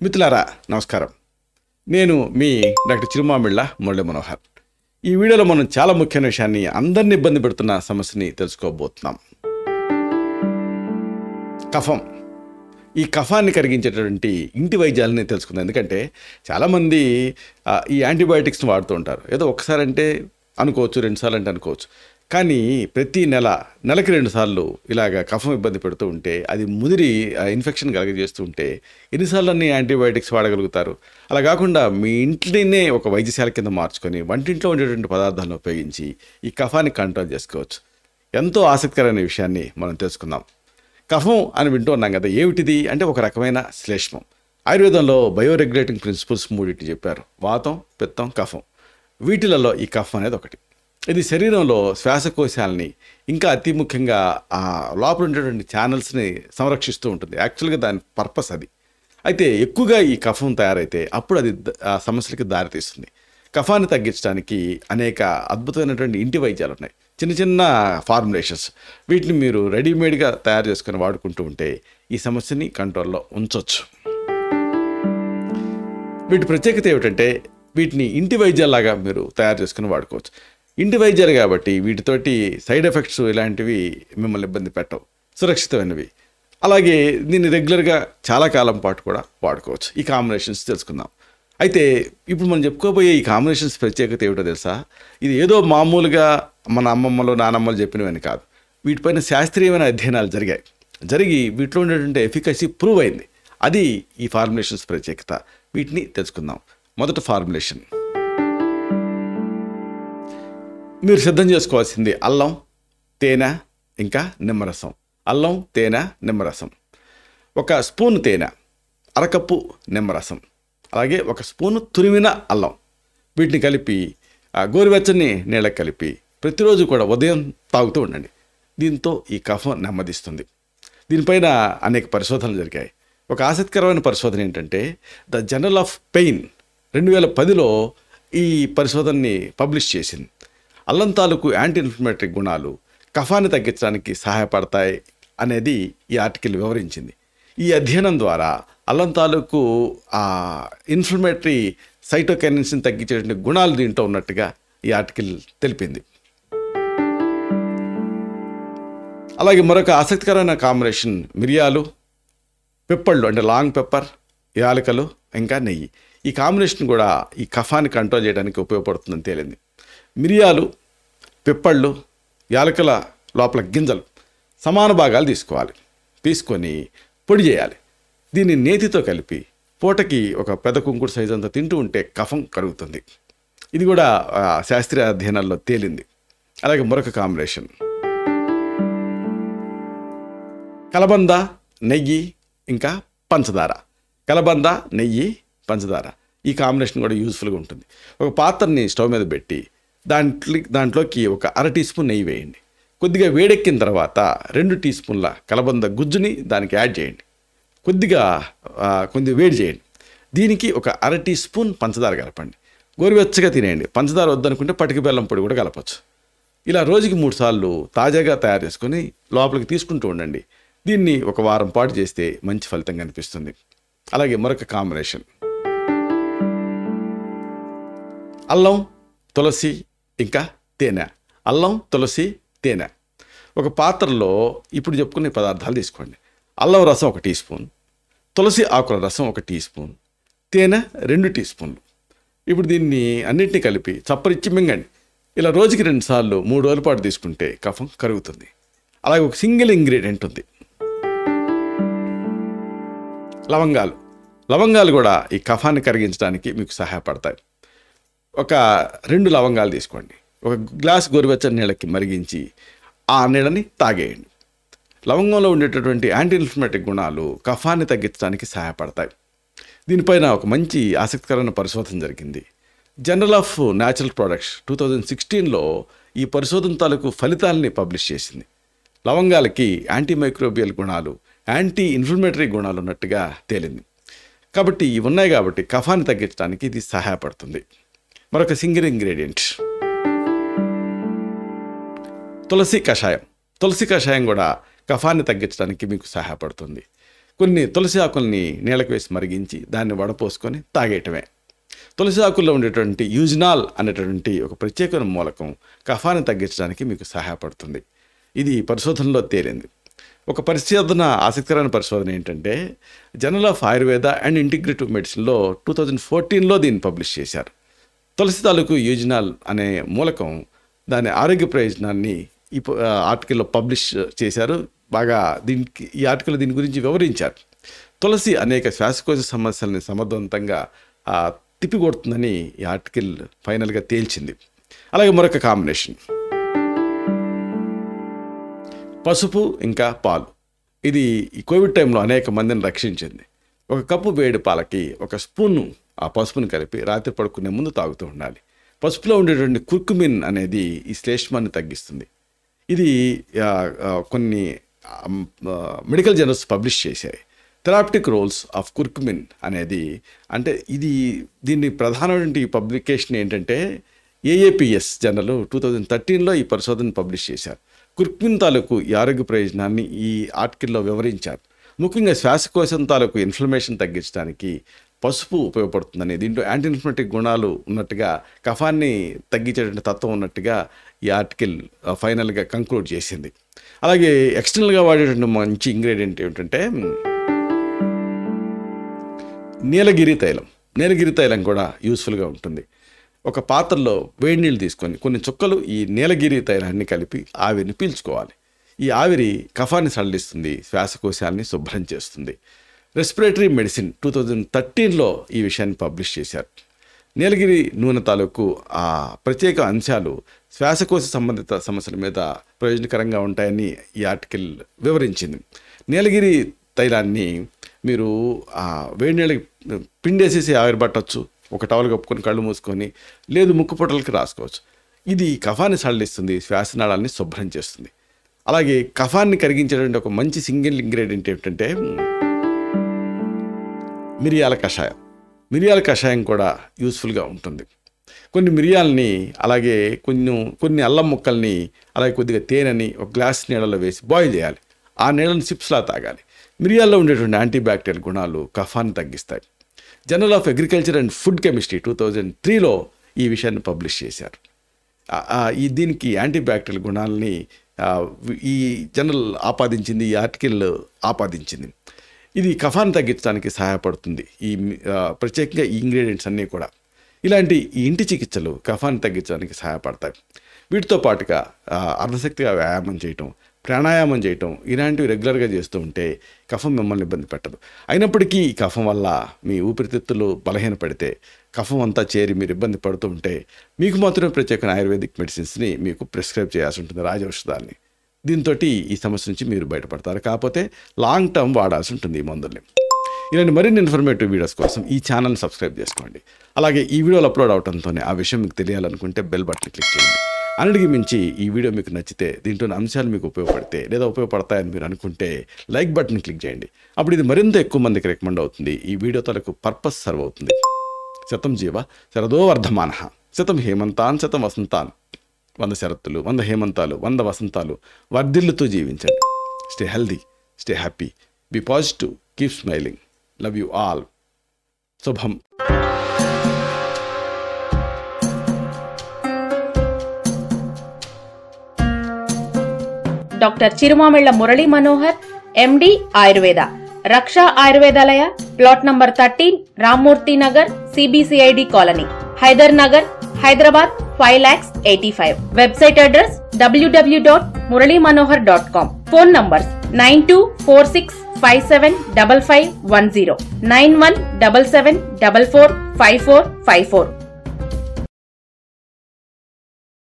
మిత్రులారా నమస్కారం. నేను మీ డాక్టర్ చిరుమామిళ్ళ మురళీ మనోహర్. ఈ వీడియోలో మనం చాలా ముఖ్యమైన విషయాన్ని, అందరిని ఇబ్బంది పెడుతున్న సమస్యని తెలుసుకోబోతున్నాం. కఫం. ఈ కఫాన్ని కరిగించేటటువంటి ఇంటి వైద్యాలని తెలుసుకుందాం. ఎందుకంటే చాలామంది ఈ యాంటీబయాటిక్స్ని వాడుతూ ఉంటారు. ఏదో ఒకసారి అంటే అనుకోవచ్చు, 2 సార్లు అంటే అనుకోవచ్చు. కానీ ప్రతి నెలకి 2 సార్లు ఇలాగ కఫం ఇబ్బంది పెడుతూ ఉంటే, అది ముదిరి ఇన్ఫెక్షన్ కలగజేస్తూ ఉంటే ఎన్నిసార్లు అన్ని యాంటీబయాటిక్స్ వాడగలుగుతారు? అలా కాకుండా మీ ఇంట్లోనే ఒక వైద్యశాల కింద మార్చుకొని వంటింట్లో ఉండేటువంటి పదార్థాలను ఉపయోగించి ఈ కఫాన్ని కంట్రోల్ చేసుకోవచ్చు. ఎంతో ఆసక్తికరమైన విషయాన్ని మనం తెలుసుకుందాం. కఫం అని వింటూ ఉన్నాం కదా, ఏమిటిది అంటే ఒక రకమైన శ్లేష్మం. ఆయుర్వేదంలో బయోరెగ్యులేటింగ్ ప్రిన్సిపల్స్ 3 చెప్పారు: వాతం, పిత్తం, కఫం. వీటిలలో ఈ కఫం అనేది ఒకటి. ఇది శరీరంలో శ్వాసకోశాలని, ఇంకా అతి ముఖ్యంగా ఆ లోపల ఉండేటువంటి ఛానల్స్ని సంరక్షిస్తూ ఉంటుంది. యాక్చువల్గా దాని పర్పస్ అది. అయితే ఎక్కువగా ఈ కఫం తయారైతే అప్పుడు అది సమస్యలకి దారితీస్తుంది. కఫాన్ని తగ్గించడానికి అనేక అద్భుతమైనటువంటి ఇంటి వైద్యాలు ఉన్నాయి. చిన్న చిన్న ఫార్ములేషన్స్. వీటిని మీరు రెడీమేడ్గా తయారు చేసుకొని వాడుకుంటూ ఉంటే ఈ సమస్యని కంట్రోల్లో ఉంచవచ్చు. వీటి ప్రత్యేకత ఏమిటంటే, వీటిని ఇంటి వైద్యాలాగా మీరు తయారు చేసుకుని వాడుకోవచ్చు. ఇంటి వైద్యాలు కాబట్టి వీటితోటి సైడ్ ఎఫెక్ట్స్ ఇలాంటివి మిమ్మల్ని ఇబ్బంది పెట్టవు, సురక్షితమైనవి. అలాగే దీన్ని రెగ్యులర్గా చాలా కాలం పాటు కూడా వాడుకోవచ్చు. ఈ కాంబినేషన్స్ తెలుసుకుందాం. అయితే ఇప్పుడు మనం చెప్పుకోబోయే ఈ కాంబినేషన్స్ ప్రత్యేకత ఏమిటో తెలుసా? ఇది ఏదో మామూలుగా మన అమ్మమ్మలు నానమ్మలు చెప్పినవని కాదు. వీటిపైన శాస్త్రీయమైన అధ్యయనాలు జరిగి వీటిలో ఉండేటువంటి ఎఫికసీ ప్రూవ్ అయింది. అది ఈ ఫార్ములేషన్స్ ప్రత్యేకత. వీటిని తెలుసుకుందాం. మొదటి ఫార్ములేషన్ మీరు సిద్ధం చేసుకోవాల్సింది అల్లం, తేనె, ఇంకా నిమ్మరసం. అల్లం, తేనె, నిమ్మరసం. 1 స్పూన్ తేనె, అరకప్పు నిమ్మరసం, అలాగే 1 స్పూను తురిమిన అల్లం. వీటిని కలిపి గోరువెచ్చని నీళ్ళకి కలిపి ప్రతిరోజు కూడా ఉదయం తాగుతూ ఉండండి. దీంతో ఈ కఫం నెమ్మదిస్తుంది. దీనిపైన అనేక పరిశోధనలు జరిగాయి. ఒక ఆసక్తికరమైన పరిశోధన ఏంటంటే, ద జర్నల్ ఆఫ్ పెయిన్ 2010లో ఈ పరిశోధనని పబ్లిష్ చేసింది. అల్లం తాలూకు యాంటీ ఇన్ఫ్లమేటరీ గుణాలు కఫాన్ని తగ్గించడానికి సహాయపడతాయి అనేది ఈ ఆర్టికల్ వివరించింది. ఈ అధ్యయనం ద్వారా అల్లం తాలూకు ఇన్ఫ్లమేటరీ సైటోకైనిన్స్ని తగ్గించేటువంటి గుణాలు దీంట్లో ఉన్నట్టుగా ఈ ఆర్టికల్ తెలిపింది. అలాగే మరొక ఆసక్తికరమైన కాంబినేషన్ మిరియాలు, పెప్పళ్ళు అంటే లాంగ్ పెప్పర్, యాలకులు, ఇంకా నెయ్యి. ఈ కాంబినేషన్ కూడా ఈ కఫాన్ని కంట్రోల్ చేయడానికి ఉపయోగపడుతుందని తేలింది. మిరియాలు, పిప్పళ్ళు, యాలకుల లోపల గింజలు సమాన భాగాలు తీసుకొని పొడి చేయాలి. దీన్ని నేతితో కలిపి పూటకి ఒక పెద్ద కుంకుడు సైజు అంతా తింటూ ఉంటే కఫం కరుగుతుంది. ఇది కూడా శాస్త్రీయ అధ్యయనాల్లో తేలింది. అలాగే మరొక కాంబినేషన్ కలబంద, నెయ్యి, ఇంకా పంచదార. కలబంద, నెయ్యి, పంచదార. ఈ కాంబినేషన్ కూడా యూజ్ఫుల్గా ఉంటుంది. ఒక పాత్రని స్టవ్ మీద పెట్టి దాంట్లోకి 1/2 టీ స్పూన్ నెయ్యి వేయండి. కొద్దిగా వేడెక్కిన తర్వాత 2 టీ స్పూన్ల కలబంద గుజ్జుని దానికి యాడ్ చేయండి. కొద్దిగా వేడి చేయండి. దీనికి 1/2 టీ స్పూన్ పంచదార కలపండి. గోరువెచ్చగా తినేయండి. పంచదార వద్దనుకుంటే పటిక బెల్లం పొడి కూడా కలపచ్చు. ఇలా రోజుకి 3 సార్లు తాజాగా తయారు చేసుకొని లోపలికి తీసుకుంటూ ఉండండి. దీన్ని 1 వారం పాటు చేస్తే మంచి ఫలితం కనిపిస్తుంది. అలాగే మరొక కాంబినేషన్ అల్లం, తులసి, ఇంకా తేనె. అల్లం, తులసి, తేనె. ఒక పాత్రలో ఇప్పుడు చెప్పుకునే పదార్థాలు తీసుకోండి. అల్లం రసం 1 టీ స్పూన్, తులసి ఆకుల రసం 1 టీ స్పూన్, తేనె 2 టీ స్పూన్లు. ఇప్పుడు దీన్ని అన్నింటినీ కలిపి చప్పరిచ్చి మింగండి. ఇలా రోజుకి 2 సార్లు 3 రోజుల పాటు తీసుకుంటే కఫం కరుగుతుంది. అలాగే ఒక సింగిల్ ఇంగ్రీడియంట్ ఉంది, లవంగాలు కూడా ఈ కఫాన్ని కరిగించడానికి మీకు సహాయపడతాయి. 2 లవంగాలు తీసుకోండి. 1 గ్లాస్ గోరువెచ్చని నీళ్ళకి మరిగించి ఆ నీళ్ళని తాగేయండి. లవంగంలో ఉండేటటువంటి యాంటీ ఇన్ఫ్లమేటరీ గుణాలు కఫాన్ని తగ్గించడానికి సహాయపడతాయి. దీనిపైన ఒక మంచి ఆసక్తికరమైన పరిశోధన జరిగింది. జర్నల్ ఆఫ్ న్యాచురల్ ప్రొడక్ట్స్ 2016లో ఈ పరిశోధన తాలూకు ఫలితాలని పబ్లిష్ చేసింది. లవంగాలకి యాంటీ మైక్రోబియల్ గుణాలు, యాంటీ ఇన్ఫ్లమేటరీ గుణాలు ఉన్నట్టుగా తేలింది. కాబట్టి ఇవి ఉన్నాయి కాబట్టి కఫాన్ని తగ్గించడానికి ఇది సహాయపడుతుంది. మరొక సింగిల్ ఇంగ్రీడియంట్ తులసి కషాయం. తులసి కషాయం కూడా కఫాన్ని తగ్గించడానికి మీకు సహాయపడుతుంది. కొన్ని తులసి ఆకుల్ని నీళ్ళకి వేసి మరిగించి దాన్ని వడపోసుకొని తాగేయటమే. తులసి ఆకుల్లో ఉండేటువంటి యూజినాల్ అనేటువంటి ఒక ప్రత్యేకమైన మూలకం కఫాన్ని తగ్గించడానికి మీకు సహాయపడుతుంది. ఇది పరిశోధనలో తేలింది. ఒక ఆసక్తికరమైన పరిశోధన ఏంటంటే journal of Ayurveda and integrative మెడిసిన్లో 2014లో దీన్ని పబ్లిష్ చేశారు. తులసి తాలూకు యూజినాల్ అనే మూలకం దాని ఆరోగ్య ప్రయోజనాన్ని ఈ ఆర్టికల్లో పబ్లిష్ చేశారు. బాగా ఈ ఆర్టికల్ దీని గురించి వివరించారు. తులసి అనేక శ్వాసకోశ సమస్యల్ని సమర్థవంతంగా తిప్పికొడుతుందని ఈ ఆర్టికల్ ఫైనల్గా తేల్చింది. అలాగే మరొక కాంబినేషన్ పసుపు ఇంకా పాలు. ఇది ఈ కోవిడ్ టైంలో అనేక మందిని రక్షించింది. ఒక కప్పు వేడి పాలకి 1 స్పూను ఆ పసుపుని కలిపి రాత్రి పడుకునే ముందు తాగుతూ ఉండాలి. పసుపులో ఉండేటువంటి కుర్కుమిన్ అనేది ఈ శ్లేష్మాన్ని తగ్గిస్తుంది. ఇది కొన్ని మెడికల్ జర్నల్స్ పబ్లిష్ చేశాయి. థెరాప్టిక్ రోల్స్ ఆఫ్ కుర్కుమిన్ అనేది అంటే దీన్ని ప్రధానమైన పబ్లికేషన్ ఏంటంటే AAPS జర్నల్ 2013లో ఈ పరిశోధన పబ్లిష్ చేశారు. కుర్కుమిన్ తాలూకు ఈ ఆరోగ్య ప్రయోజనాన్ని ఈ ఆర్టికల్లో వివరించారు. ముఖ్యంగా శ్వాసకోశం తాలూకు ఇన్ఫ్లమేషన్ తగ్గించడానికి పసుపు ఉపయోగపడుతుందని, దీంట్లో యాంటీ ఇన్ఫ్లమేటరీ గుణాలు ఉన్నట్టుగా, కఫాన్ని తగ్గించేటువంటి తత్వం ఉన్నట్టుగా ఈ ఆర్టికల్ ఫైనల్గా కంక్లూడ్ చేసింది. అలాగే ఎక్స్టర్నల్గా వాడేటువంటి మంచి ఇంగ్రీడియంట్ ఏమిటంటే నీలగిరి తైలం. నీలగిరి తైలం కూడా యూస్ఫుల్గా ఉంటుంది. ఒక పాత్రలో వేడి నీళ్ళు తీసుకొని కొన్ని చుక్కలు ఈ నీలగిరి తైలాన్ని కలిపి ఆవిరిని పీల్చుకోవాలి. ఈ ఆవిరి కఫాన్ని సడలిస్తుంది, శ్వాసకోశాన్ని శుభ్రం చేస్తుంది. రెస్పిరేటరీ మెడిసిన్ 2013లో ఈ విషయాన్ని పబ్లిష్ చేశారు. నీలగిరి నూనె తాలూకు ఆ ప్రత్యేక అంశాలు శ్వాసకోశ సంబంధిత సమస్యల మీద ప్రయోజనకరంగా ఉంటాయని ఈ ఆర్టికల్ వివరించింది. నీలగిరి తైలాన్ని మీరు వేడి నీళ్ళకి పిండేసేసి ఆవిరి పట్టవచ్చు. ఒక టవల్ కప్పుకొని కళ్ళు మూసుకొని, లేదు ముక్కు పొట్టలకి రాసుకోవచ్చు. ఇది కఫాన్ని సడలిస్తుంది, శ్వాసనాళాన్ని శుభ్రం చేస్తుంది. అలాగే కఫాన్ని కరిగించేటువంటి ఒక మంచి సింగిల్ ఇంగ్రీడియంట్ ఏమిటంటే మిరియాల కషాయం. మిరియాల కషాయం కూడా యూస్ఫుల్గా ఉంటుంది. కొన్ని మిరియాలని అలాగే కొన్ని అల్లం ముక్కల్ని అలాగే కొద్దిగా తేనెని ఒక గ్లాస్ నీళ్ళలో వేసి బాయిల్ చేయాలి. ఆ నీళ్ళని సిప్స్లా తాగాలి. మిరియాల్లో ఉండేటువంటి యాంటీబ్యాక్టీరియల్ గుణాలు కఫాన్ని తగ్గిస్తాయి. Journal of agriculture and food chemistry 2003లో ఈ విషయాన్ని పబ్లిష్ చేశారు. దీనికి యాంటీబ్యాక్టీరియల్ గుణాలని ఈ జర్నల్ ఆపాదించింది, ఈ ఆర్టికల్ ఆపాదించింది. ఇది కఫాన్ని తగ్గించడానికి సహాయపడుతుంది. ఈ ప్రత్యేకంగా ఈ ఇంగ్రీడియంట్స్ అన్నీ కూడా ఇలాంటి ఈ ఇంటి చికిత్సలు కఫాన్ని తగ్గించడానికి సహాయపడతాయి. వీటితో పాటుగా అర్ధశక్తిగా వ్యాయామం చేయటం, ప్రాణాయామం చేయటం ఇలాంటివి రెగ్యులర్గా చేస్తూ ఉంటే కఫం మిమ్మల్ని ఇబ్బంది పెట్టదు. అయినప్పటికీ ఈ కఫం వల్ల మీ ఊపిరితిత్తులు బలహీనపడితే, కఫం అంతా చేరి మీరు ఇబ్బంది పడుతూ ఉంటే మీకు మాత్రమే ప్రత్యేకమైన ఆయుర్వేదిక్ మెడిసిన్స్ని మీకు ప్రిస్క్రైబ్ చేయాల్సి ఉంటుంది, రాజౌషధాన్ని. దీంతో ఈ సమస్య నుంచి మీరు బయటపడతారు. కాకపోతే లాంగ్ టర్మ్ వాడాల్సి ఉంటుంది ఈ మందుల్ని. ఇలాంటి మరిన్ని ఇన్ఫర్మేటివ్ వీడియోస్ కోసం ఈ ఛానల్ని సబ్స్క్రైబ్ చేసుకోండి. అలాగే ఈ వీడియోలు అప్లోడ్ అవడంతోనే ఆ విషయం మీకు తెలియాలనుకుంటే బెల్ బటన్ క్లిక్ చేయండి. అన్నిటికీ మించి ఈ వీడియో మీకు నచ్చితే, దీంట్లోని అంశాలు మీకు ఉపయోగపడితే లేదా ఉపయోగపడతాయని మీరు అనుకుంటే లైక్ బటన్ క్లిక్ చేయండి. అప్పుడు ఇది మరింత ఎక్కువ మందికి రికమెండ్ అవుతుంది. ఈ వీడియో తలకు పర్పస్ సర్వ్ అవుతుంది. శతం జీవ శరదో వర్ధమానః, శతం హేమంతాన్ శతం వసంతాన్. 100 శరత్తులు, 100 హేమంతాలు, 100 వసంతాలు వర్ధిల్లుతూ జీవించండి. Stay healthy, stay happy, be positive, keep smiling. Love you all. శుభం. Doctor Chirumamilla Murali Manohar, MD Ayurveda, Raksha Ayurvedalaya, plot number 13, Rammurthy Nagar, CBCID colony, Hyder Nagar, Hyderabad 5,85,000. Website address www.muralymanohar.com. Phone numbers 9246575510, 9177445454.